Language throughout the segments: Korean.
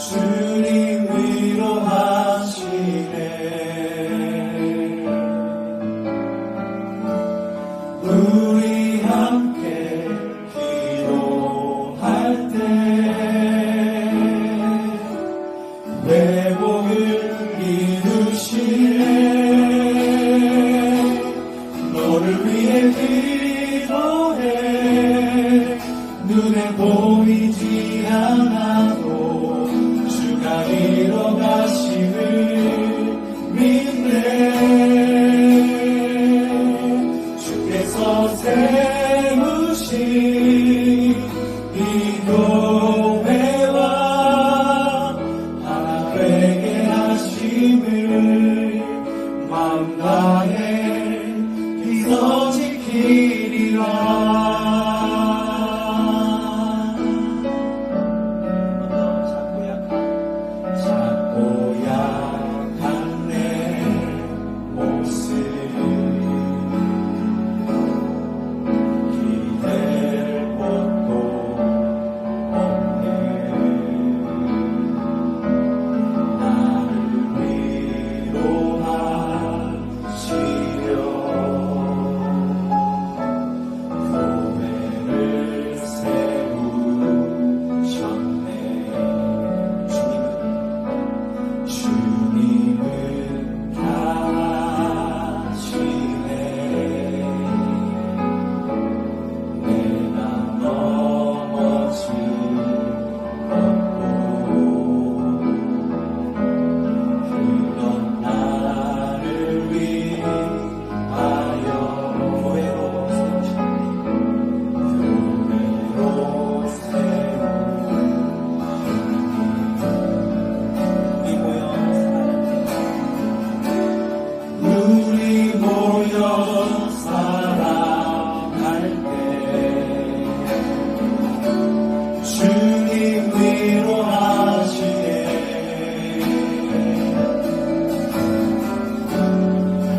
주님 위로하시네. 우리 함께 기도할 때 회복을 이루시네. 너를 위해 기도해. 눈에 보이지 않아도 주가 이뤄가심을 믿네. 주께서 세우신 이 교회와 하나 되게 하심을 마음 다해 믿어 지키리라.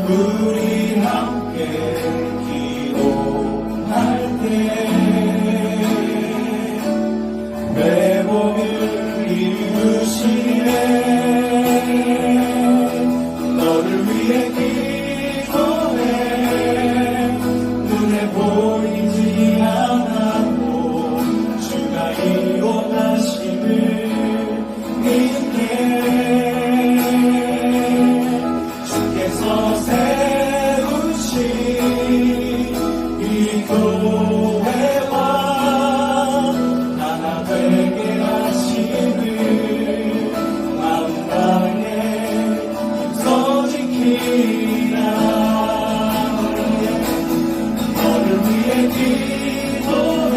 우리 함께 기도할 때 회복을 이루시네. 너를 위해 기도해. 눈에 보이지 않아도 주가 이뤄가심을 믿네. 주께서 세우신 이 교회와 하나 되게 하심을 마음 다해 힘써 지키라. 너를 위해 기도해.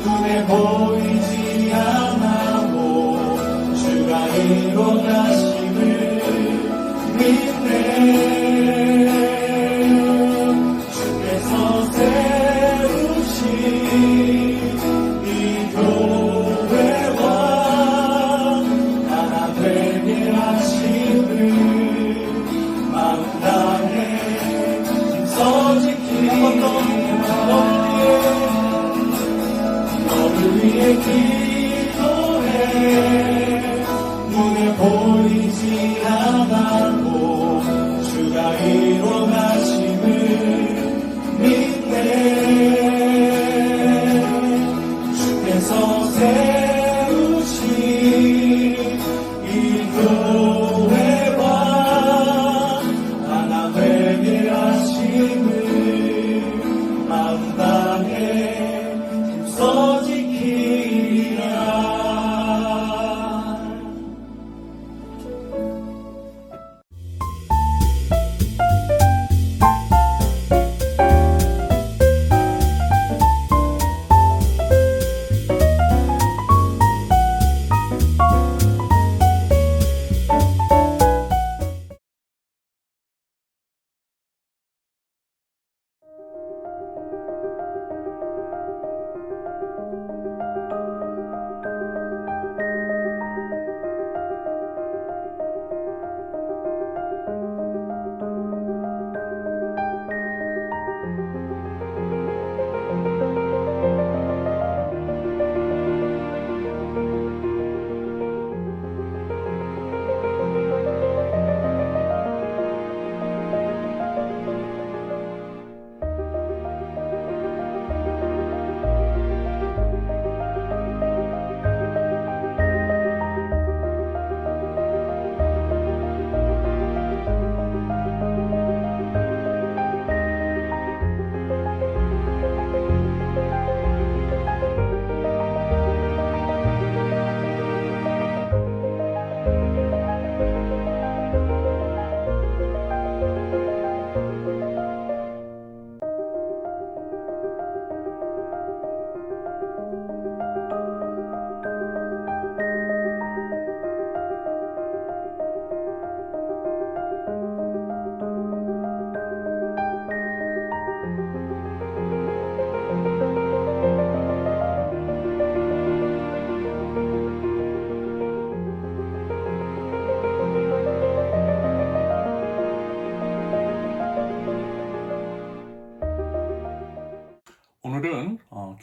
눈에 보이지 않아도 주가 이뤄가심을 믿네. 주께서 세우신 이 교회와 하나 되게 하심을 마음 다해 힘써 지키라. 너를 위해 기도해. 눈에 보이지 않아도 주가 이뤄가심을 믿네. 주께서 세우신 이 교회와 하나 되게 하심을 마음 다해 힘써 지키리라.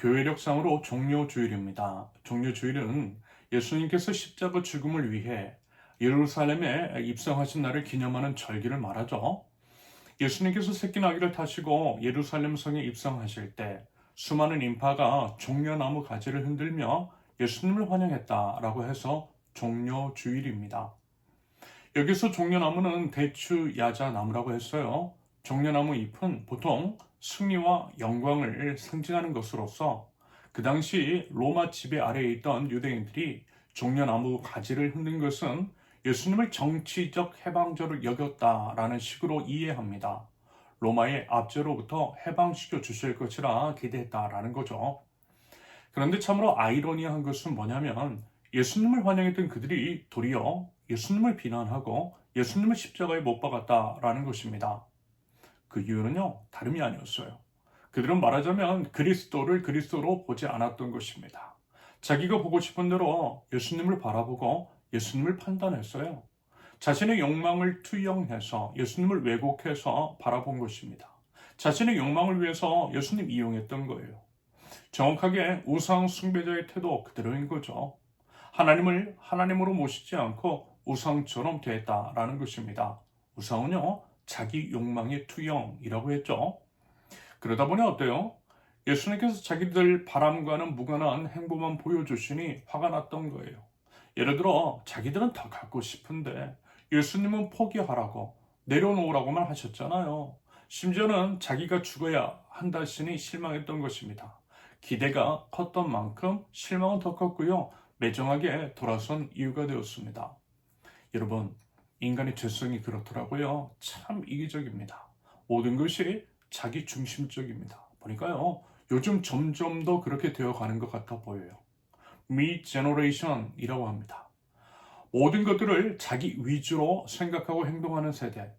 교회력상으로 종료주일입니다. 종료주일은 예수님께서 십자가 죽음을 위해 예루살렘에 입성하신 날을 기념하는 절기를 말하죠. 예수님께서 새끼나귀를 타시고 예루살렘 성에 입성하실 때 수많은 인파가 종려나무 가지를 흔들며 예수님을 환영했다라고 해서 종려주일입니다. 여기서 종려나무는 대추 야자 나무라고 했어요. 종려나무 잎은 보통 승리와 영광을 상징하는 것으로서 그 당시 로마 지배 아래에 있던 유대인들이 종려나무 가지를 흔든 것은 예수님을 정치적 해방자로 여겼다라는 식으로 이해합니다. 로마의 압제로부터 해방시켜 주실 것이라 기대했다라는 거죠. 그런데 참으로 아이러니한 것은 뭐냐면 예수님을 환영했던 그들이 도리어 예수님을 비난하고 예수님을 십자가에 못 박았다라는 것입니다. 그 이유는요, 다름이 아니었어요. 그들은 말하자면 그리스도를 그리스도로 보지 않았던 것입니다. 자기가 보고 싶은 대로 예수님을 바라보고 예수님을 판단했어요. 자신의 욕망을 투영해서 예수님을 왜곡해서 바라본 것입니다. 자신의 욕망을 위해서 예수님 이용했던 거예요. 정확하게 우상 숭배자의 태도 그대로인 거죠. 하나님을 하나님으로 모시지 않고 우상처럼 대했다라는 것입니다. 우상은요, 자기 욕망의 투영이라고 했죠. 그러다 보니 어때요? 예수님께서 자기들 바람과는 무관한 행보만 보여주시니 화가 났던 거예요. 예를 들어 자기들은 더 갖고 싶은데 예수님은 포기하라고 내려놓으라고만 하셨잖아요. 심지어는 자기가 죽어야 한다시니 실망했던 것입니다. 기대가 컸던 만큼 실망은 더 컸고요. 매정하게 돌아선 이유가 되었습니다. 여러분, 인간의 죄성이 그렇더라고요. 참 이기적입니다. 모든 것이 자기 중심적입니다. 보니까요, 요즘 점점 더 그렇게 되어가는 것 같아 보여요. Me Generation이라고 합니다. 모든 것들을 자기 위주로 생각하고 행동하는 세대.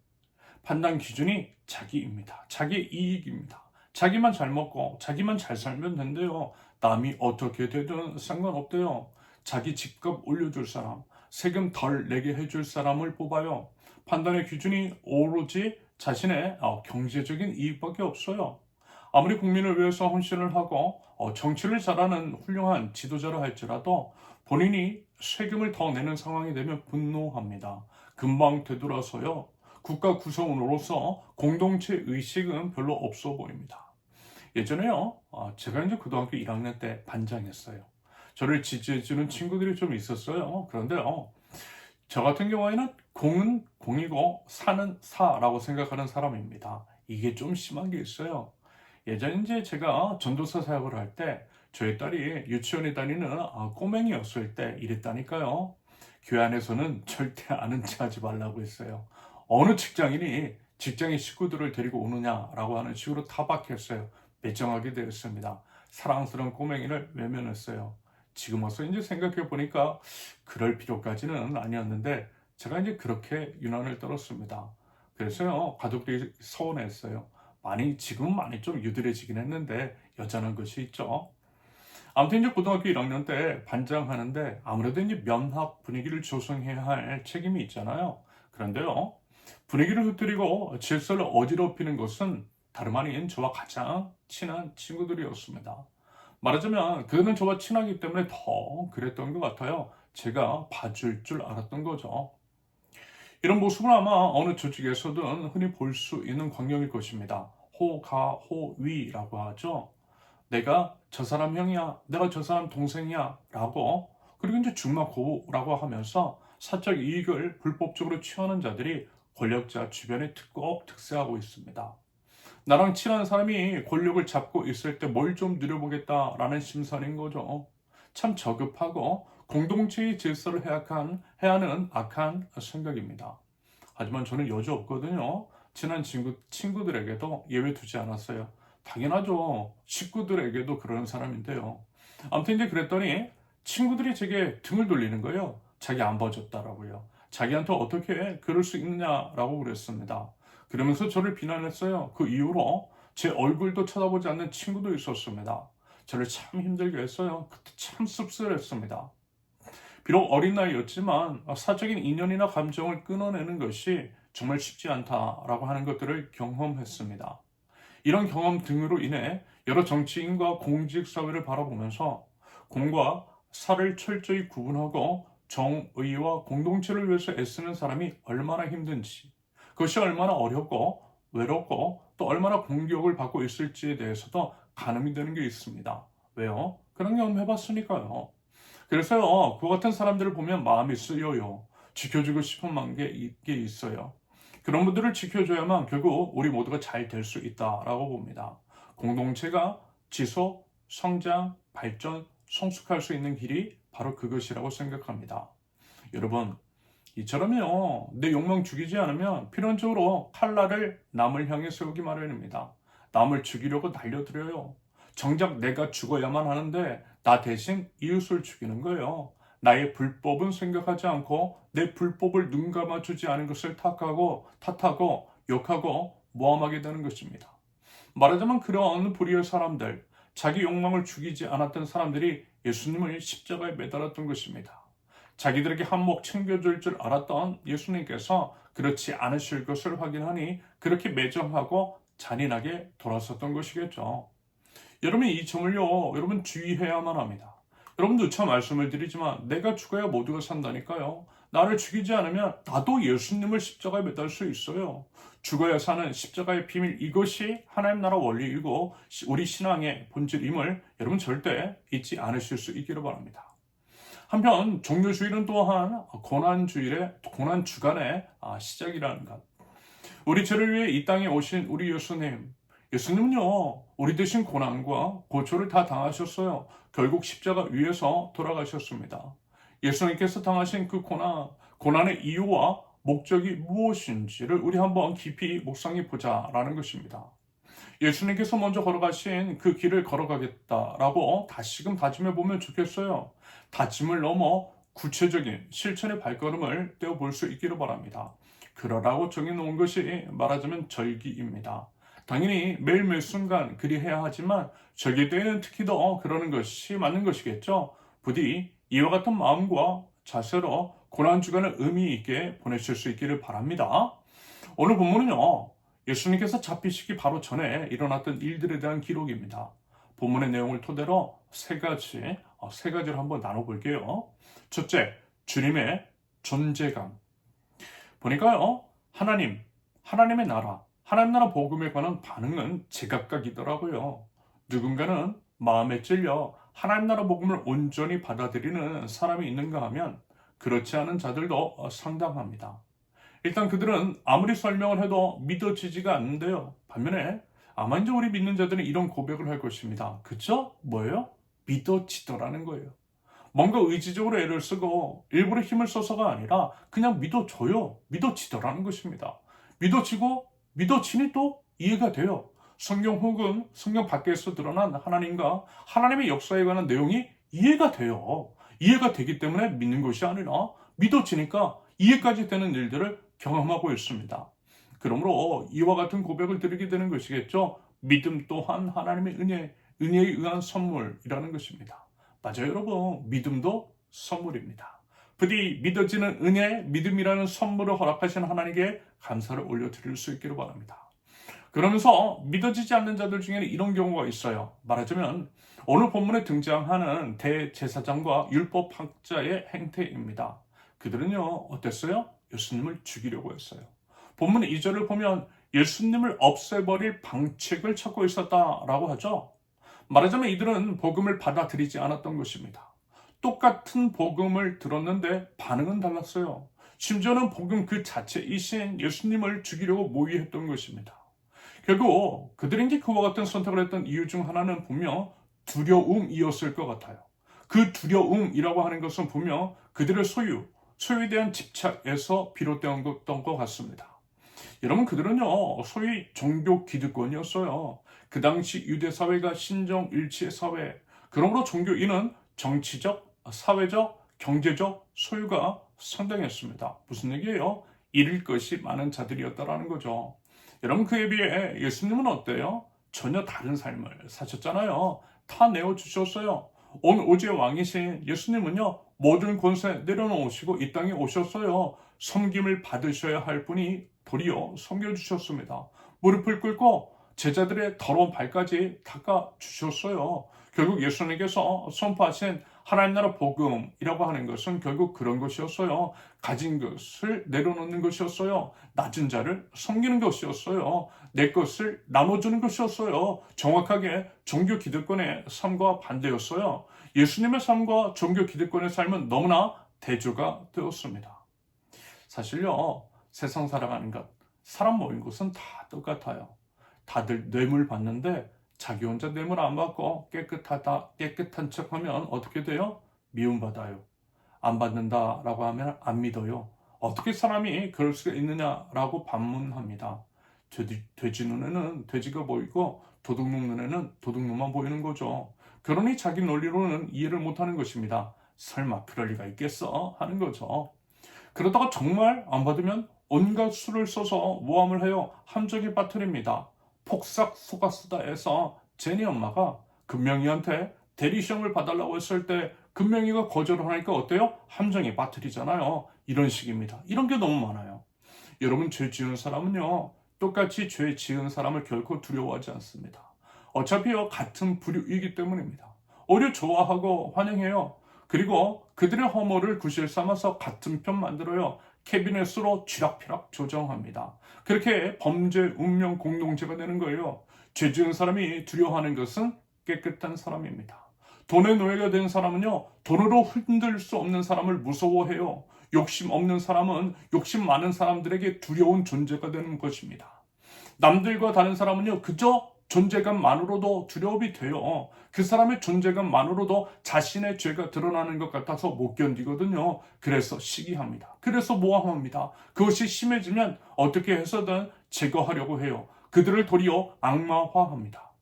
판단 기준이 자기입니다. 자기 이익입니다. 자기만 잘 먹고 자기만 잘 살면 된대요. 남이 어떻게 되든 상관없대요. 자기 집값 올려줄 사람, 세금 덜 내게 해줄 사람을 뽑아요. 판단의 기준이 오로지 자신의 경제적인 이익밖에 없어요. 아무리 국민을 위해서 헌신을 하고 정치를 잘하는 훌륭한 지도자라 할지라도 본인이 세금을 더 내는 상황이 되면 분노합니다. 금방 되돌아서요. 국가 구성원으로서 공동체 의식은 별로 없어 보입니다. 예전에요, 제가 이제 고등학교 1학년 때 반장했어요. 저를 지지해주는 친구들이 좀 있었어요. 그런데요, 저 같은 경우에는 공은 공이고 사는 사라고 생각하는 사람입니다. 이게 좀 심한 게 있어요. 예전에 이제 제가 전도사 사역을 할 때 저희 딸이 유치원에 다니는 꼬맹이였을 때 이랬다니까요. 교회 안에서는 절대 아는 체 하지 말라고 했어요. 어느 직장인이 직장의 식구들을 데리고 오느냐라고 하는 식으로 타박했어요. 매정하게 되었습니다. 사랑스러운 꼬맹이를 외면했어요. 지금 와서 이제 생각해 보니까 그럴 필요까지는 아니었는데 제가 이제 그렇게 유난을 떨었습니다. 그래서요, 가족들이 서운했어요. 지금은 많이 좀 유들해지긴 했는데 여전한 것이 있죠. 아무튼 이제 고등학교 1학년 때 반장하는데 아무래도 이제 면학 분위기를 조성해야 할 책임이 있잖아요. 그런데요, 분위기를 흐트리고 질서를 어지럽히는 것은 다름 아닌 저와 가장 친한 친구들이었습니다. 말하자면 그는 저와 친하기 때문에 더 그랬던 것 같아요. 제가 봐줄 줄 알았던 거죠. 이런 모습은 아마 어느 조직에서든 흔히 볼 수 있는 광경일 것입니다. 호가호위라고 하죠. 내가 저 사람 형이야, 내가 저 사람 동생이야 라고, 그리고 이제 중마고라고 하면서 사적 이익을 불법적으로 취하는 자들이 권력자 주변에 꼭 특세하고 있습니다. 나랑 친한 사람이 권력을 잡고 있을 때 뭘 좀 누려보겠다라는 심산인 거죠. 참 저급하고 공동체의 질서를 해야 하는 악한 생각입니다. 하지만 저는 여지 없거든요. 친한 친구들에게도 예외 두지 않았어요. 당연하죠. 식구들에게도 그러는 사람인데요. 아무튼 이제 그랬더니 친구들이 제게 등을 돌리는 거예요. 자기 안 봐줬다라고요. 자기한테 어떻게 그럴 수 있느냐라고 그랬습니다. 그러면서 저를 비난했어요. 그 이후로 제 얼굴도 쳐다보지 않는 친구도 있었습니다. 저를 참 힘들게 했어요. 그때 참 씁쓸했습니다. 비록 어린 나이였지만 사적인 인연이나 감정을 끊어내는 것이 정말 쉽지 않다라고 하는 것들을 경험했습니다. 이런 경험 등으로 인해 여러 정치인과 공직 사회를 바라보면서 공과 사를 철저히 구분하고 정의와 공동체를 위해서 애쓰는 사람이 얼마나 힘든지, 그것이 얼마나 어렵고 외롭고 또 얼마나 공격을 받고 있을지에 대해서도 가늠이 되는 게 있습니다. 왜요? 그런 경험 해봤으니까요. 그래서요, 그 같은 사람들을 보면 마음이 쓰여요. 지켜주고 싶은 게 있어요. 그런 분들을 지켜줘야만 결국 우리 모두가 잘 될 수 있다라고 봅니다. 공동체가 지속, 성장, 발전, 성숙할 수 있는 길이 바로 그것이라고 생각합니다. 여러분, 이처럼요, 내 욕망 죽이지 않으면 필연적으로 칼날을 남을 향해 세우기 마련입니다. 남을 죽이려고 날려들어요. 정작 내가 죽어야만 하는데 나 대신 이웃을 죽이는 거예요. 나의 불법은 생각하지 않고 내 불법을 눈 감아주지 않은 것을 탓하고 욕하고 모함하게 되는 것입니다. 말하자면 그런 불의의 사람들, 자기 욕망을 죽이지 않았던 사람들이 예수님을 십자가에 매달았던 것입니다. 자기들에게 한몫 챙겨줄 줄 알았던 예수님께서 그렇지 않으실 것을 확인하니 그렇게 매정하고 잔인하게 돌아섰던 것이겠죠. 여러분, 이 점을요, 여러분 주의해야만 합니다. 여러분도 참 말씀을 드리지만 내가 죽어야 모두가 산다니까요. 나를 죽이지 않으면 나도 예수님을 십자가에 매달 수 있어요. 죽어야 사는 십자가의 비밀, 이것이 하나님 나라 원리이고 우리 신앙의 본질임을 여러분 절대 잊지 않으실 수 있기를 바랍니다. 한편 종료주일은 또한 고난주간의 시작이라는 것. 우리 죄를 위해 이 땅에 오신 우리 예수님은요, 우리 대신 고난과 고초를 다 당하셨어요. 결국 십자가 위에서 돌아가셨습니다. 예수님께서 당하신 그 고난의 이유와 목적이 무엇인지를 우리 한번 깊이 묵상해 보자라는 것입니다. 예수님께서 먼저 걸어가신 그 길을 걸어가겠다라고 다시금 다짐해 보면 좋겠어요. 다짐을 넘어 구체적인 실천의 발걸음을 떼어볼 수 있기를 바랍니다. 그러라고 정해놓은 것이 말하자면 절기입니다. 당연히 매일 순간 그리해야 하지만 절기 때에는 특히 더 그러는 것이 맞는 것이겠죠. 부디 이와 같은 마음과 자세로 고난주간을 의미 있게 보내실 수 있기를 바랍니다. 오늘 본문은요, 예수님께서 잡히시기 바로 전에 일어났던 일들에 대한 기록입니다. 본문의 내용을 토대로 세 가지를 한번 나눠볼게요. 첫째, 주님의 존재감. 보니까요, 하나님의 나라, 하나님 나라 복음에 관한 반응은 제각각이더라고요. 누군가는 마음에 찔려 하나님 나라 복음을 온전히 받아들이는 사람이 있는가 하면 그렇지 않은 자들도 상당합니다. 일단 그들은 아무리 설명을 해도 믿어지지가 않는데요. 반면에 아마 이제 우리 믿는 자들은 이런 고백을 할 것입니다. 그쵸? 뭐예요? 믿어지더라는 거예요. 뭔가 의지적으로 애를 쓰고 일부러 힘을 써서가 아니라 그냥 믿어져요. 믿어지더라는 것입니다. 믿어지고 믿어지니 또 이해가 돼요. 성경 혹은 성경 밖에서 드러난 하나님과 하나님의 역사에 관한 내용이 이해가 돼요. 이해가 되기 때문에 믿는 것이 아니라 믿어지니까 이해까지 되는 일들을 경험하고 있습니다. 그러므로 이와 같은 고백을 드리게 되는 것이겠죠. 믿음 또한 하나님의 은혜에 의한 선물이라는 것입니다. 맞아요, 여러분. 믿음도 선물입니다. 부디 믿어지는 은혜, 믿음이라는 선물을 허락하신 하나님께 감사를 올려드릴 수 있기를 바랍니다. 그러면서 믿어지지 않는 자들 중에는 이런 경우가 있어요. 말하자면 오늘 본문에 등장하는 대제사장과 율법학자의 행태입니다. 그들은요, 어땠어요? 예수님을 죽이려고 했어요. 본문 2절을 보면 예수님을 없애버릴 방책을 찾고 있었다라고 하죠. 말하자면 이들은 복음을 받아들이지 않았던 것입니다. 똑같은 복음을 들었는데 반응은 달랐어요. 심지어는 복음 그 자체이신 예수님을 죽이려고 모의했던 것입니다. 결국 그들이 그와 같은 선택을 했던 이유 중 하나는 분명 두려움이었을 것 같아요. 그 두려움이라고 하는 것은 분명 그들의 소유에 대한 집착에서 비롯된 것 같습니다. 여러분, 그들은요, 소위 종교 기득권이었어요. 그 당시 유대 사회가 신정일치의 사회, 그러므로 종교인은 정치적, 사회적, 경제적 소유가 상당했습니다. 무슨 얘기예요? 잃을 것이 많은 자들이었다라는 거죠. 여러분, 그에 비해 예수님은 어때요? 전혀 다른 삶을 사셨잖아요. 다 내어주셨어요. 오직 왕이신 예수님은요, 모든 권세 내려놓으시고 이 땅에 오셨어요. 섬김을 받으셔야 할 분이 도리어 섬겨주셨습니다. 무릎을 꿇고 제자들의 더러운 발까지 닦아주셨어요. 결국 예수님께서 선포하신 하나님 나라 복음이라고 하는 것은 결국 그런 것이었어요. 가진 것을 내려놓는 것이었어요. 낮은 자를 섬기는 것이었어요. 내 것을 나눠주는 것이었어요. 정확하게 종교 기득권의 삶과 반대였어요. 예수님의 삶과 종교 기득권의 삶은 너무나 대조가 되었습니다. 사실요, 세상 살아가는 것, 사람 모인 곳은 다 똑같아요. 다들 뇌물 받는데 자기 혼자 뇌물 안 받고 깨끗한 척하면 어떻게 돼요? 미움받아요. 안 받는다라고 하면 안 믿어요. 어떻게 사람이 그럴 수가 있느냐라고 반문합니다. 돼지 눈에는 돼지가 보이고 도둑놈 눈에는 도둑놈만 보이는 거죠. 그러니 자기 논리로는 이해를 못하는 것입니다. 설마 그럴 리가 있겠어? 하는 거죠. 그러다가 정말 안 받으면 온갖 수를 써서 모함을 해요. 함정에 빠뜨립니다. 폭삭 속았수다 해서 제니 엄마가 금명이한테 대리시험을 봐달라고 했을 때 금명이가 거절을 하니까 어때요? 함정에 빠뜨리잖아요. 이런 식입니다. 이런 게 너무 많아요. 여러분, 죄 지은 사람은요, 똑같이 죄 지은 사람을 결코 두려워하지 않습니다. 어차피요, 같은 부류이기 때문입니다. 오히려 좋아하고 환영해요. 그리고 그들의 허물을 구실 삼아서 같은 편 만들어요. 캐비넷으로 쥐락펴락 조정합니다. 그렇게 범죄 운명 공동체가 되는 거예요. 죄 지은 사람이 두려워하는 것은 깨끗한 사람입니다. 돈의 노예가 된 사람은요, 돈으로 흔들 수 없는 사람을 무서워해요. 욕심 없는 사람은 욕심 많은 사람들에게 두려운 존재가 되는 것입니다. 남들과 다른 사람은요, 그저 존재감만으로도 두려움이 돼요. 그 사람의 존재감만으로도 자신의 죄가 드러나는 것 같아서 못 견디거든요. 그래서 시기합니다. 그래서 모함합니다. 그것이 심해지면 어떻게 해서든 제거하려고 해요. 그들을 도리어 악마화합니다.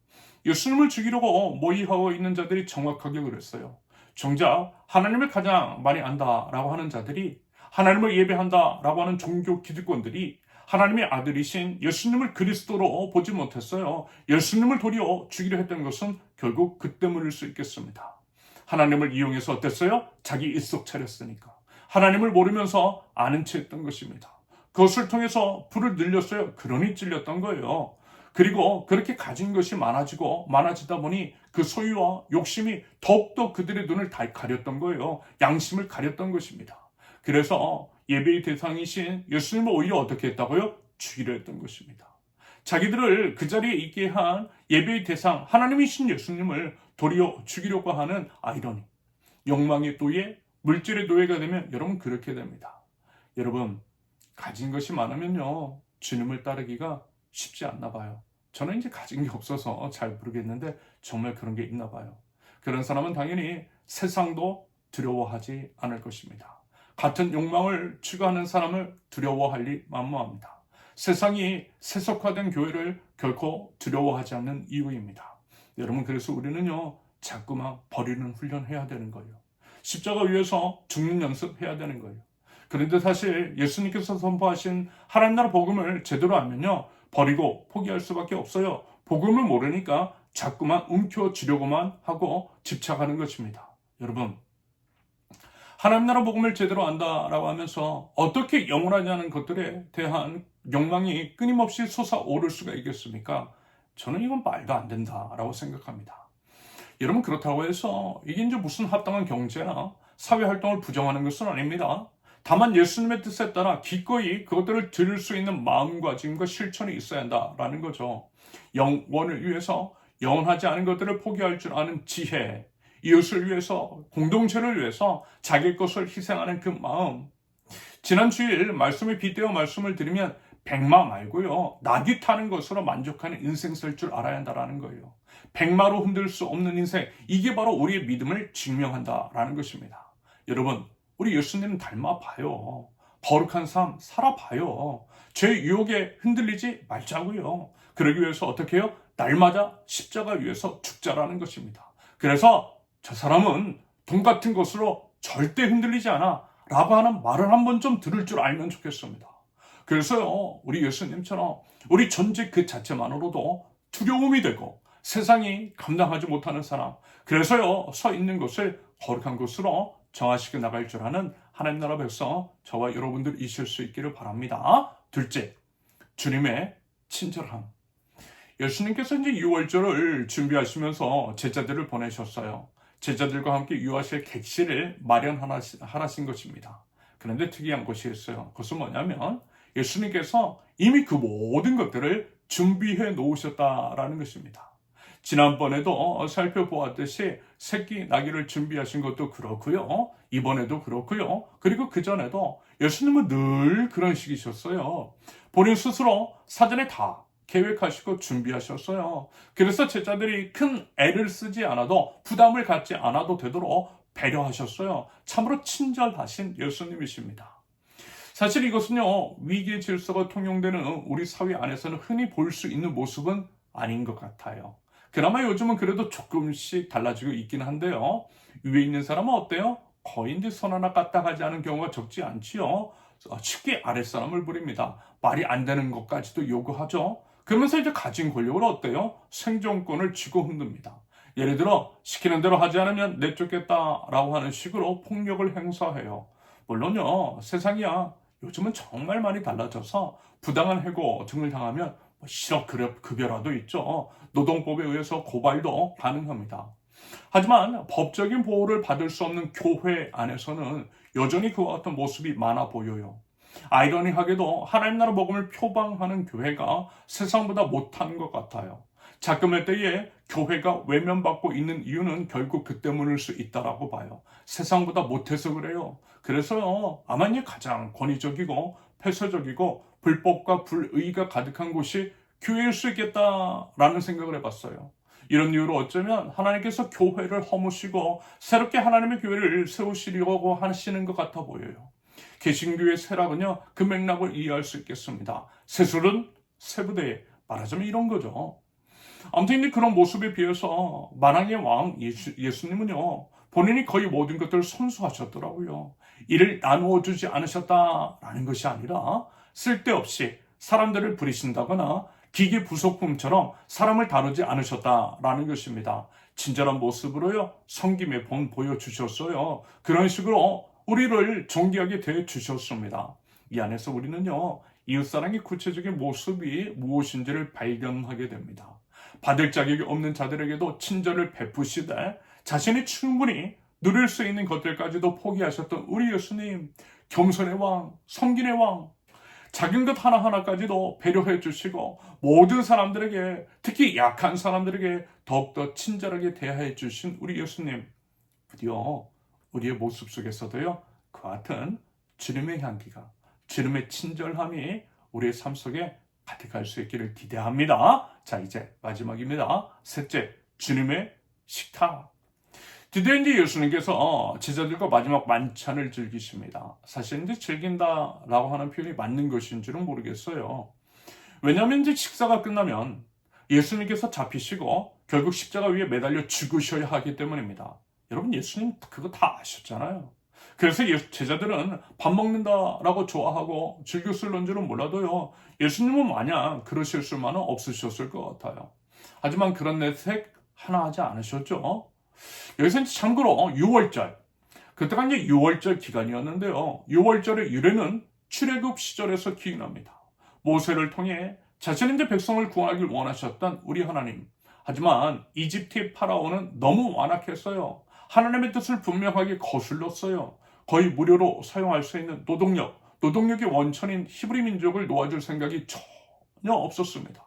예수님을 죽이려고 모의하고 있는 자들이 정확하게 그랬어요. 정작 하나님을 가장 많이 안다라고 하는 자들이, 하나님을 예배한다라고 하는 종교 기득권들이 하나님의 아들이신 예수님을 그리스도로 보지 못했어요. 예수님을 도리어 죽이려 했던 것은 결국 그 때문일 수 있겠습니다. 하나님을 이용해서 어땠어요? 자기 입속 차렸으니까. 하나님을 모르면서 아는 체 했던 것입니다. 그것을 통해서 불을 늘렸어요. 그러니 찔렸던 거예요. 그리고 그렇게 가진 것이 많아지다 보니 그 소유와 욕심이 더욱더 그들의 눈을 다 가렸던 거예요. 양심을 가렸던 것입니다. 그래서 예배의 대상이신 예수님을 오히려 어떻게 했다고요? 죽이려 했던 것입니다. 자기들을 그 자리에 있게 한 예배의 대상, 하나님이신 예수님을 도리어 죽이려고 하는 아이러니. 욕망의 노예, 물질의 노예가 되면 여러분 그렇게 됩니다. 여러분, 가진 것이 많으면요, 주님을 따르기가 쉽지 않나 봐요. 저는 이제 가진 게 없어서 잘 모르겠는데 정말 그런 게 있나 봐요. 그런 사람은 당연히 세상도 두려워하지 않을 것입니다. 같은 욕망을 추구하는 사람을 두려워할 리 만무합니다. 세상이 세속화된 교회를 결코 두려워하지 않는 이유입니다. 여러분, 그래서 우리는요, 자꾸만 버리는 훈련해야 되는 거예요. 십자가 위에서 죽는 연습해야 되는 거예요. 그런데 사실 예수님께서 선포하신 하나님 나라 복음을 제대로 알면요, 버리고 포기할 수밖에 없어요. 복음을 모르니까 자꾸만 움켜쥐려고만 하고 집착하는 것입니다. 여러분, 하나님 나라 복음을 제대로 안다라고 하면서 어떻게 영원하냐는 것들에 대한 욕망이 끊임없이 솟아오를 수가 있겠습니까? 저는 이건 말도 안 된다라고 생각합니다. 여러분, 그렇다고 해서 이게 이제 무슨 합당한 경제나 사회활동을 부정하는 것은 아닙니다. 다만 예수님의 뜻에 따라 기꺼이 그것들을 들을 수 있는 마음가짐과 실천이 있어야 한다라는 거죠. 영원을 위해서 영원하지 않은 것들을 포기할 줄 아는 지혜, 이웃을 위해서, 공동체를 위해서 자기 것을 희생하는 그 마음. 지난 주일 말씀에 빗대어 말씀을 드리면 백마 말고요, 낙이 타는 것으로 만족하는 인생 살 줄 알아야 한다라는 거예요. 백마로 흔들 수 없는 인생, 이게 바로 우리의 믿음을 증명한다라는 것입니다. 여러분, 우리 예수님 닮아봐요. 거룩한 삶 살아봐요. 죄 유혹에 흔들리지 말자고요. 그러기 위해서 어떻게 해요? 날마다 십자가 위에서 죽자라는 것입니다. 그래서 저 사람은 돈 같은 것으로 절대 흔들리지 않아 라고 하는 말을 한번 좀 들을 줄 알면 좋겠습니다. 그래서요, 우리 예수님처럼 우리 존재 그 자체만으로도 두려움이 되고 세상이 감당하지 못하는 사람, 그래서요, 서 있는 것을 거룩한 것으로 정하시게 나갈 줄 아는 하나님 나라 백성, 저와 여러분들 있을 수 있기를 바랍니다. 둘째, 주님의 친절함. 예수님께서 이제 유월절을 준비하시면서 제자들을 보내셨어요. 제자들과 함께 유하실 객실을 마련하신 것입니다. 그런데 특이한 것이 있어요. 그것은 뭐냐면 예수님께서 이미 그 모든 것들을 준비해 놓으셨다라는 것입니다. 지난번에도 살펴보았듯이 새끼 나귀를 준비하신 것도 그렇고요. 이번에도 그렇고요. 그리고 그전에도 예수님은 늘 그런 식이셨어요. 본인 스스로 사전에 다 계획하시고 준비하셨어요. 그래서 제자들이 큰 애를 쓰지 않아도 부담을 갖지 않아도 되도록 배려하셨어요. 참으로 친절하신 예수님이십니다. 사실 이것은요, 위기의 질서가 통용되는 우리 사회 안에서는 흔히 볼 수 있는 모습은 아닌 것 같아요. 그나마 요즘은 그래도 조금씩 달라지고 있긴 한데요. 위에 있는 사람은 어때요? 거의 이제 손 하나 까딱하지 않은 경우가 적지 않지요. 쉽게 아랫사람을 부립니다. 말이 안 되는 것까지도 요구하죠. 그러면서 이제 가진 권력을 어때요? 생존권을 쥐고 흔듭니다. 예를 들어 시키는 대로 하지 않으면 내쫓겠다라고 하는 식으로 폭력을 행사해요. 물론요, 세상이야 요즘은 정말 많이 달라져서 부당한 해고 등을 당하면 실업급여라도 있죠. 노동법에 의해서 고발도 가능합니다. 하지만 법적인 보호를 받을 수 없는 교회 안에서는 여전히 그와 같은 모습이 많아 보여요. 아이러니하게도 하나님 나라 복음을 표방하는 교회가 세상보다 못한 것 같아요. 작금할 때에 교회가 외면받고 있는 이유는 결국 그 때문일 수 있다라고 봐요. 세상보다 못해서 그래요. 그래서요, 아마 이 가장 권위적이고 폐쇄적이고 불법과 불의가 가득한 곳이 교회일 수 있겠다라는 생각을 해봤어요. 이런 이유로 어쩌면 하나님께서 교회를 허무시고 새롭게 하나님의 교회를 세우시려고 하시는 것 같아 보여요. 개신교의 쇠락은요, 그 맥락을 이해할 수 있겠습니다. 새술은 새부대, 말하자면 이런 거죠. 아무튼 그런 모습에 비해서 만왕의 왕 예수님은요, 본인이 거의 모든 것들을 선수하셨더라고요. 이를 나누어 주지 않으셨다라는 것이 아니라 쓸데없이 사람들을 부리신다거나 기계 부속품처럼 사람을 다루지 않으셨다라는 것입니다. 친절한 모습으로요, 섬김의 본 보여주셨어요. 그런 식으로 우리를 존귀하게 대해주셨습니다. 이 안에서 우리는요, 이웃사랑의 구체적인 모습이 무엇인지를 발견하게 됩니다. 받을 자격이 없는 자들에게도 친절을 베푸시되 자신이 충분히 누릴 수 있는 것들까지도 포기하셨던 우리 예수님, 겸손의 왕, 섬김의 왕, 작은 것 하나하나까지도 배려해 주시고 모든 사람들에게, 특히 약한 사람들에게 더욱더 친절하게 대해 주신 우리 예수님, 드디어 우리의 모습 속에서도요, 그와 같은 주님의 향기가, 주님의 친절함이 우리의 삶 속에 가득할 수 있기를 기대합니다. 자, 이제 마지막입니다. 셋째, 주님의 식탁. 드디어 이제 예수님께서 제자들과 마지막 만찬을 즐기십니다. 사실 이제 즐긴다라고 하는 표현이 맞는 것인지는 모르겠어요. 왜냐하면 이제 식사가 끝나면 예수님께서 잡히시고 결국 십자가 위에 매달려 죽으셔야 하기 때문입니다. 여러분, 예수님 그거 다 아셨잖아요. 그래서 제자들은 밥 먹는다라고 좋아하고 즐겼을는 줄은 몰라도요, 예수님은 마냥 그러실 수만은 없으셨을 것 같아요. 하지만 그런 내색 하나 하지 않으셨죠. 여기서 참고로 6월절, 그때가 이제 6월절 기간이었는데요. 6월절의 유래는 출애굽 시절에서 기인합니다. 모세를 통해 자신의 이제 백성을 구하길 원하셨던 우리 하나님. 하지만 이집트의 파라오는 너무 완악했어요. 하나님의 뜻을 분명하게 거슬렀어요. 거의 무료로 사용할 수 있는 노동력의 원천인 히브리 민족을 놓아줄 생각이 전혀 없었습니다.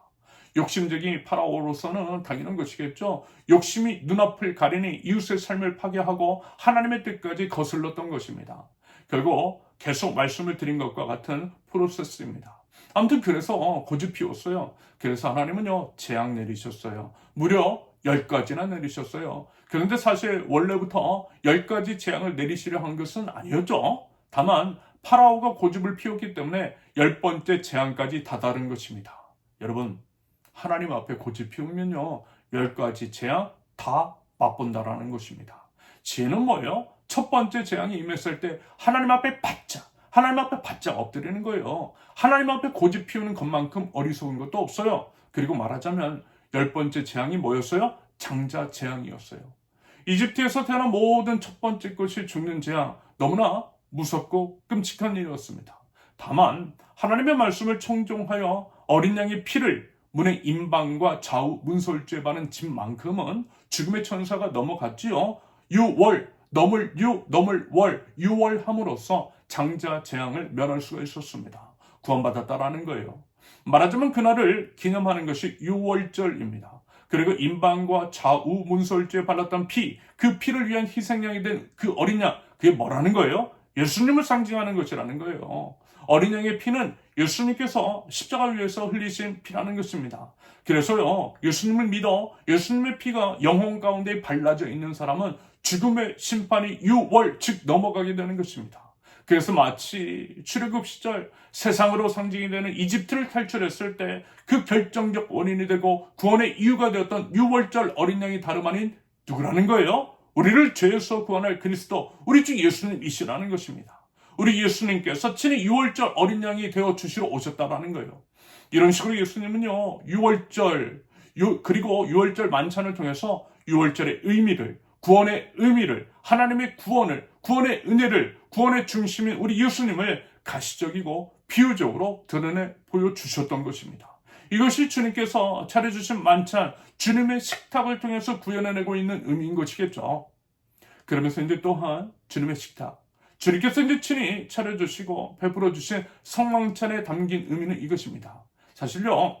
욕심적인 파라오로서는 당연한 것이겠죠. 욕심이 눈앞을 가리니 이웃의 삶을 파괴하고 하나님의 뜻까지 거슬렀던 것입니다. 결국 계속 말씀을 드린 것과 같은 프로세스입니다. 아무튼 그래서 고집 피웠어요. 그래서 하나님은요, 재앙 내리셨어요. 무려 10가지나 내리셨어요. 그런데 사실 원래부터 10가지 재앙을 내리시려 한 것은 아니었죠. 다만 파라오가 고집을 피웠기 때문에 10번째 재앙까지 다다른 것입니다. 여러분, 하나님 앞에 고집 피우면요, 10가지 재앙 다 맛본다라는 것입니다. 지혜는 뭐예요? 첫 번째 재앙이 임했을 때 하나님 앞에 바짝 엎드리는 거예요. 하나님 앞에 고집 피우는 것만큼 어리석은 것도 없어요. 그리고 말하자면 10번째 재앙이 뭐였어요? 장자 재앙이었어요. 이집트에서 태어난 모든 첫 번째 것이 죽는 재앙, 너무나 무섭고 끔찍한 일이었습니다. 다만 하나님의 말씀을 청종하여 어린 양의 피를 문의 임방과 좌우 문설주에 바른 집만큼은 죽음의 천사가 넘어갔지요. 유월, 넘을 유, 넘을 월, 유월함으로써 장자 재앙을 면할 수가 있었습니다. 구원받았다라는 거예요. 말하자면 그날을 기념하는 것이 유월절입니다. 그리고 임방과 좌우 문설주에 발랐던 피, 그 피를 위한 희생양이 된 그 어린 양, 그게 뭐라는 거예요? 예수님을 상징하는 것이라는 거예요. 어린 양의 피는 예수님께서 십자가 위에서 흘리신 피라는 것입니다. 그래서요, 예수님을 믿어 예수님의 피가 영혼 가운데 발라져 있는 사람은 죽음의 심판이 유월, 즉 넘어가게 되는 것입니다. 그래서 마치 출애굽 시절 세상으로 상징이 되는 이집트를 탈출했을 때 그 결정적 원인이 되고 구원의 이유가 되었던 유월절 어린 양이 다름 아닌 누구라는 거예요? 우리를 죄에서 구원할 그리스도, 우리 주 예수님이시라는 것입니다. 우리 예수님께서 친히 유월절 어린 양이 되어 주시러 오셨다라는 거예요. 이런 식으로 예수님은요, 유월절, 그리고 유월절 만찬을 통해서 유월절의 의미를, 구원의 의미를, 하나님의 구원을, 구원의 은혜를, 구원의 중심인 우리 예수님을 가시적이고 비유적으로 드러내 보여주셨던 것입니다. 이것이 주님께서 차려주신 만찬, 주님의 식탁을 통해서 구현해내고 있는 의미인 것이겠죠. 그러면서 이제 또한 주님의 식탁, 주님께서 이제 친히 차려주시고 베풀어주신 성만찬에 담긴 의미는 이것입니다. 사실요,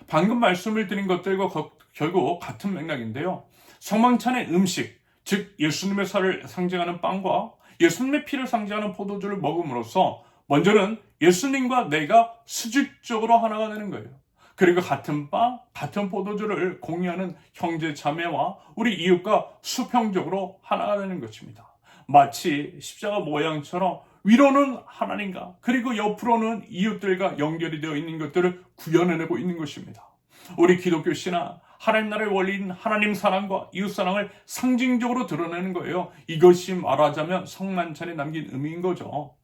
방금 말씀을 드린 것들과 결국 같은 맥락인데요. 성만찬의 음식, 즉 예수님의 살을 상징하는 빵과 예수님의 피를 상징하는 포도주를 먹음으로써 먼저는 예수님과 내가 수직적으로 하나가 되는 거예요. 그리고 같은 빵, 같은 포도주를 공유하는 형제 자매와 우리 이웃과 수평적으로 하나가 되는 것입니다. 마치 십자가 모양처럼 위로는 하나님과 그리고 옆으로는 이웃들과 연결이 되어 있는 것들을 구현해내고 있는 것입니다. 우리 기독교 신앙, 하나님 나라의 원리인 하나님 사랑과 이웃 사랑을 상징적으로 드러내는 거예요. 이것이 말하자면 성만찬에 남긴 의미인 거죠.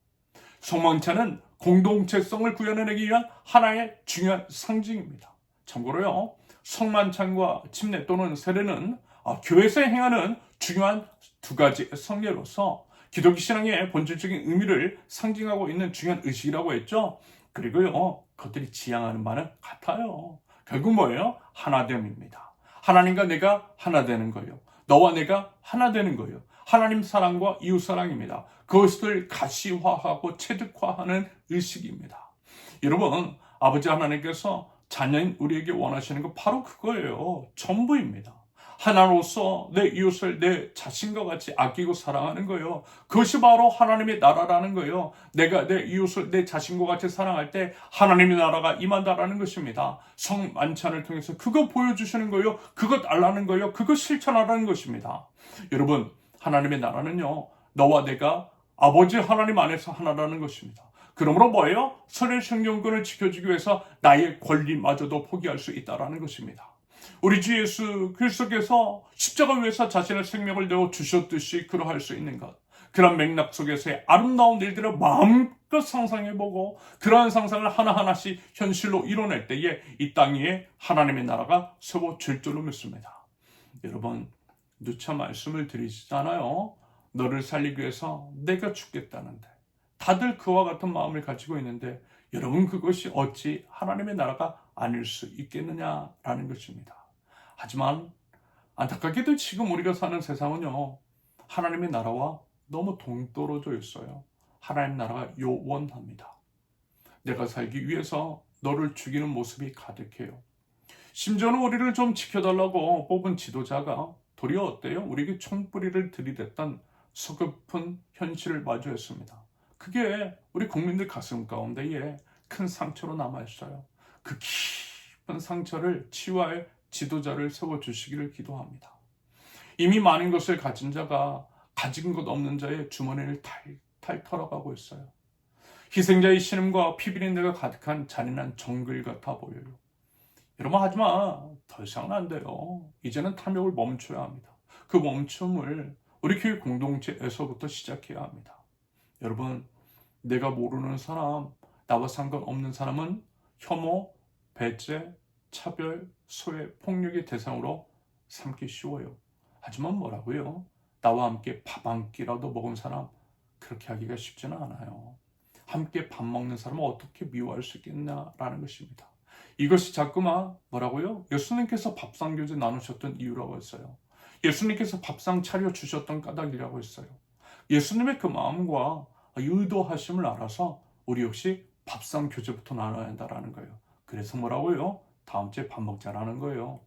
성만찬은 공동체성을 구현해내기 위한 하나의 중요한 상징입니다. 참고로요, 성만찬과 침례 또는 세례는 교회에서 행하는 중요한 두 가지 성례로서 기독교 신앙의 본질적인 의미를 상징하고 있는 중요한 의식이라고 했죠. 그리고요, 그것들이 지향하는 바는 같아요. 결국 뭐예요? 하나됨입니다. 하나님과 내가 하나 되는 거예요. 너와 내가 하나 되는 거예요. 하나님 사랑과 이웃 사랑입니다. 그것을 가시화하고 체득화하는 의식입니다. 여러분, 아버지 하나님께서 자녀인 우리에게 원하시는 거 바로 그거예요. 전부입니다. 하나로서 내 이웃을 내 자신과 같이 아끼고 사랑하는 거예요. 그것이 바로 하나님의 나라라는 거예요. 내가 내 이웃을 내 자신과 같이 사랑할 때 하나님의 나라가 임한다라는 것입니다. 성만찬을 통해서 그거 보여주시는 거예요. 그것 알라는 거예요. 그거 실천하라는 것입니다. 여러분, 하나님의 나라는요, 너와 내가 아버지 하나님 안에서 하나라는 것입니다. 그러므로 뭐예요? 선의 생명권을 지켜주기 위해서 나의 권리마저도 포기할 수 있다는 것입니다. 우리 주 예수 그리스도께서 십자가 위에서 자신의 생명을 내어 주셨듯이 그러할 수 있는 것, 그런 맥락 속에서의 아름다운 일들을 마음껏 상상해보고 그러한 상상을 하나하나씩 현실로 이뤄낼 때에 이 땅 위에 하나님의 나라가 세워질 줄로 믿습니다. 여러분, 누차 말씀을 드리잖아요. 너를 살리기 위해서 내가 죽겠다는데 다들 그와 같은 마음을 가지고 있는데 여러분, 그것이 어찌 하나님의 나라가 아닐 수 있겠느냐라는 것입니다. 하지만 안타깝게도 지금 우리가 사는 세상은요, 하나님의 나라와 너무 동떨어져 있어요. 하나님 나라가 요원합니다. 내가 살기 위해서 너를 죽이는 모습이 가득해요. 심지어는 우리를 좀 지켜달라고 뽑은 지도자가 도리어 어때요? 우리에게 총뿌리를 들이댔던 서글픈 현실을 마주했습니다. 그게 우리 국민들 가슴 가운데에 큰 상처로 남아있어요. 그 깊은 상처를 치유할 지도자를 세워주시기를 기도합니다. 이미 많은 것을 가진 자가 가진 것 없는 자의 주머니를 탈탈 털어가고 있어요. 희생자의 신음과 피비린내가 가득한 잔인한 정글 같아 보여요. 여러분, 하지만 더 이상은 안 돼요. 이제는 탐욕을 멈춰야 합니다. 그 멈춤을 우리 교회 공동체에서부터 시작해야 합니다. 여러분, 내가 모르는 사람, 나와 상관없는 사람은 혐오, 배제, 차별, 소외, 폭력의 대상으로 삼기 쉬워요. 하지만 뭐라고요? 나와 함께 밥 한 끼라도 먹은 사람, 그렇게 하기가 쉽지는 않아요. 함께 밥 먹는 사람을 어떻게 미워할 수 있겠냐라는 것입니다. 이것이 자꾸만 뭐라고요? 예수님께서 밥상교제 나누셨던 이유라고 했어요. 예수님께서 밥상 차려주셨던 까닭이라고 했어요. 예수님의 그 마음과 의도하심을 알아서 우리 역시 밥상 교제부터 나눠야 한다라는 거예요. 그래서 뭐라고요? 다음 주에 밥 먹자라는 거예요.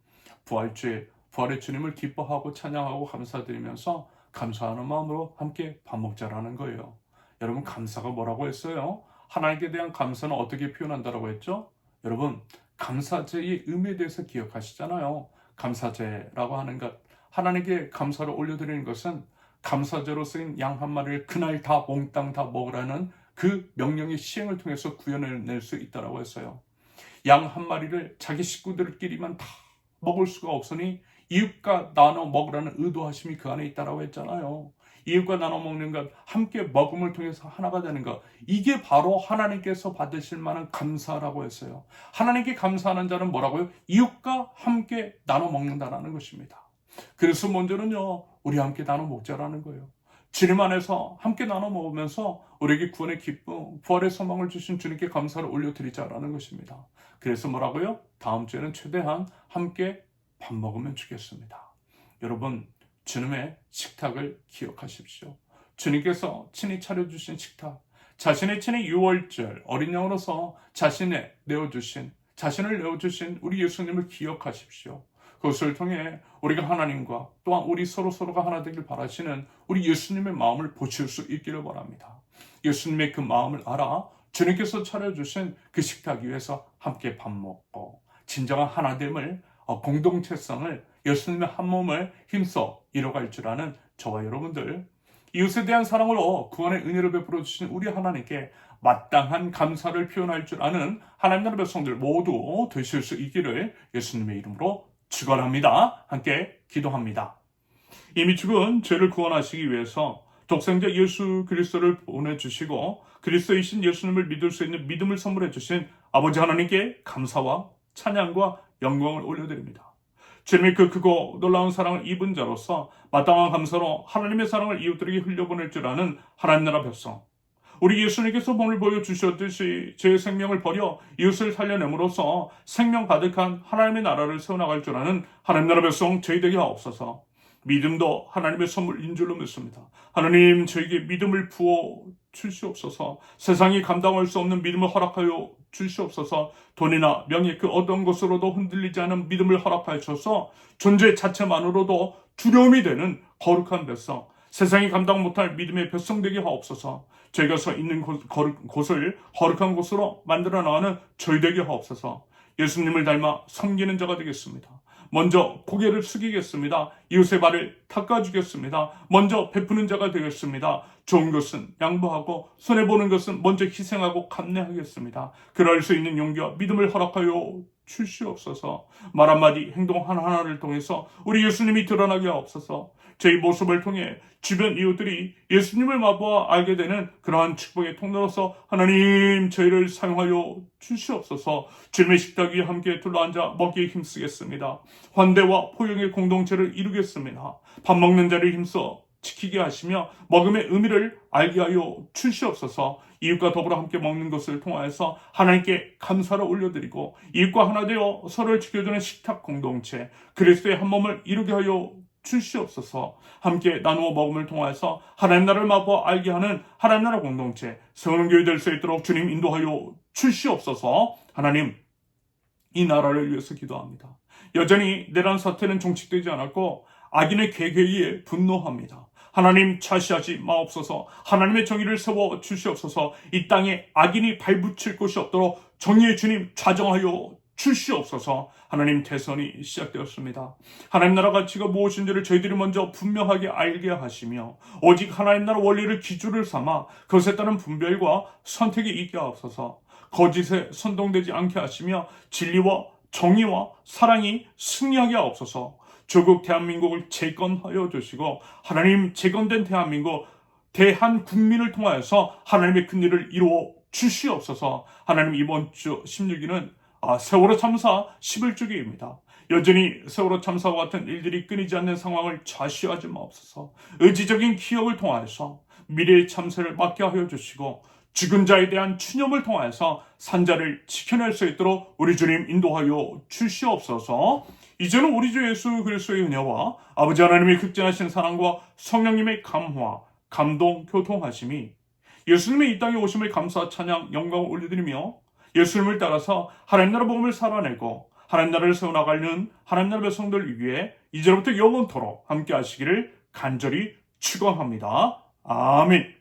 부활주에 부활의 주님을 기뻐하고 찬양하고 감사드리면서 감사하는 마음으로 함께 밥 먹자라는 거예요. 여러분, 감사가 뭐라고 했어요? 하나님께 대한 감사는 어떻게 표현한다라고 했죠? 여러분, 감사제의 의미에 대해서 기억하시잖아요. 감사제라고 하는 것, 하나님께 감사를 올려드리는 것은 감사제로 쓰인 양 한 마리를 그날 다 몽땅 다 먹으라는 그 명령의 시행을 통해서 구현해낼 수 있다라고 했어요. 양 한 마리를 자기 식구들끼리만 다 먹을 수가 없으니 이웃과 나눠 먹으라는 의도하심이 그 안에 있다라고 했잖아요. 이웃과 나눠 먹는 것, 함께 먹음을 통해서 하나가 되는 것, 이게 바로 하나님께서 받으실 만한 감사라고 했어요. 하나님께 감사하는 자는 뭐라고요? 이웃과 함께 나눠 먹는다라는 것입니다. 그래서 먼저는요, 우리 함께 나눠 먹자라는 거예요. 주님 안에서 함께 나눠 먹으면서 우리에게 구원의 기쁨, 부활의 소망을 주신 주님께 감사를 올려드리자라는 것입니다. 그래서 뭐라고요? 다음 주에는 최대한 함께 밥 먹으면 좋겠습니다. 여러분, 주님의 식탁을 기억하십시오. 주님께서 친히 차려주신 식탁, 자신의 친히 유월절 어린 양으로서 자신을 내어주신 우리 예수님을 기억하십시오. 그것을 통해 우리가 하나님과 또한 우리 서로가 하나 되길 바라시는 우리 예수님의 마음을 보실 수 있기를 바랍니다. 예수님의 그 마음을 알아 주님께서 차려주신 그 식탁 위에서 함께 밥 먹고 진정한 하나됨을, 공동체성을, 예수님의 한 몸을 힘써 이뤄갈 줄 아는 저와 여러분들, 이웃에 대한 사랑으로 구원의 은혜를 베풀어 주신 우리 하나님께 마땅한 감사를 표현할 줄 아는 하나님 나라 백성들 모두 되실 수 있기를 예수님의 이름으로 축원합니다. 함께 기도합니다. 이미 죽은 죄를 구원하시기 위해서 독생자 예수 그리스도를 보내주시고 그리스도이신 예수님을 믿을 수 있는 믿음을 선물해 주신 아버지 하나님께 감사와 찬양과 영광을 올려드립니다. 주님의 그 크고 놀라운 사랑을 입은 자로서 마땅한 감사로 하나님의 사랑을 이웃들에게 흘려보낼 줄 아는 하나님 나라 백성, 우리 예수님께서 몸을 보여주셨듯이 제 생명을 버려 이웃을 살려냄으로써 생명 가득한 하나님의 나라를 세워나갈 줄 아는 하나님 나라 백성 저희되게 하옵소서. 믿음도 하나님의 선물인 줄로 믿습니다. 하나님, 저에게 믿음을 부어 주시옵소서. 세상이 감당할 수 없는 믿음을 허락하여 주시옵소서. 돈이나 명예 그 어떤 것으로도 흔들리지 않은 믿음을 허락하여 주셔서 존재 자체만으로도 두려움이 되는 거룩한 백성, 세상이 감당 못할 믿음의 백성 되게 하옵소서. 저희가 서 있는 곳을 거룩한 곳으로 만들어 나가는 저희 되게 하옵소서. 예수님을 닮아 섬기는 자가 되겠습니다. 먼저 고개를 숙이겠습니다. 이웃의 발을 닦아주겠습니다. 먼저 베푸는 자가 되겠습니다. 좋은 것은 양보하고 손해보는 것은 먼저 희생하고 감내하겠습니다. 그럴 수 있는 용기와 믿음을 허락하여 주시옵소서. 말 한마디 행동 하나하나를 통해서 우리 예수님이 드러나게 하옵소서. 저희 모습을 통해 주변 이웃들이 예수님을 맛보아 알게 되는 그러한 축복의 통로로서 하나님 저희를 사용하여 주시옵소서. 주님의 식탁 위에 함께 둘러앉아 먹기에 힘쓰겠습니다. 환대와 포용의 공동체를 이루겠습니다. 밥 먹는 자를 힘써 지키게 하시며 먹음의 의미를 알게 하여 주시옵소서. 이웃과 더불어 함께 먹는 것을 통하여서 하나님께 감사를 올려드리고 이웃과 하나 되어 서로를 지켜주는 식탁 공동체, 그리스도의 한 몸을 이루게 하여 주시옵소서. 함께 나누어 먹음을 통하여서 하나님 나라를 맛보아 알게 하는 하나님 나라 공동체 세우는 교회 될 수 있도록 주님 인도하여 주시옵소서. 하나님, 이 나라를 위해서 기도합니다. 여전히 내란 사태는 종식되지 않았고 악인의 계획에 분노합니다. 하나님, 차시하지 마옵소서. 하나님의 정의를 세워 주시옵소서. 이 땅에 악인이 발붙일 곳이 없도록 정의의 주님 좌정하여 주시옵소서. 하나님, 대선이 시작되었습니다. 하나님 나라 가치가 무엇인지를 저희들이 먼저 분명하게 알게 하시며 오직 하나님 나라 원리를 기준을 삼아 그것에 따른 분별과 선택이 있게 하옵소서. 거짓에 선동되지 않게 하시며 진리와 정의와 사랑이 승리하게 하옵소서. 조국 대한민국을 재건하여 주시고 하나님, 재건된 대한민국 대한국민을 통하여서 하나님의 큰 일을 이루어 주시옵소서. 하나님, 이번 주 16일은 세월호 참사 11주기입니다. 여전히 세월호 참사와 같은 일들이 끊이지 않는 상황을 좌시하지 마옵소서. 의지적인 기억을 통하여서 미래의 참사를 막게 하여 주시고 죽은 자에 대한 추념을 통해서 산자를 지켜낼 수 있도록 우리 주님 인도하여 주시옵소서. 이제는 우리 주 예수 그리스도의 은혜와 아버지 하나님의 극진하신 사랑과 성령님의 감화, 감동, 교통하심이 예수님의 이 땅에 오심을 감사, 찬양, 영광을 올려드리며 예수님을 따라서 하나님 나라 복음을 살아내고 하나님 나라를 세워나가는 하나님 나라 백성들 위해 이제부터 영원토록 함께 하시기를 간절히 축원합니다. 아멘.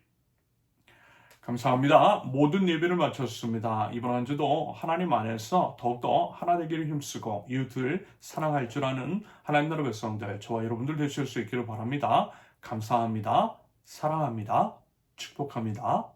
감사합니다. 모든 예배를 마쳤습니다. 이번 한 주도 하나님 안에서 더욱더 하나 되기를 힘쓰고 이웃을 사랑할 줄 아는 하나님 나라 백성들, 저와 여러분들 되실 수 있기를 바랍니다. 감사합니다. 사랑합니다. 축복합니다.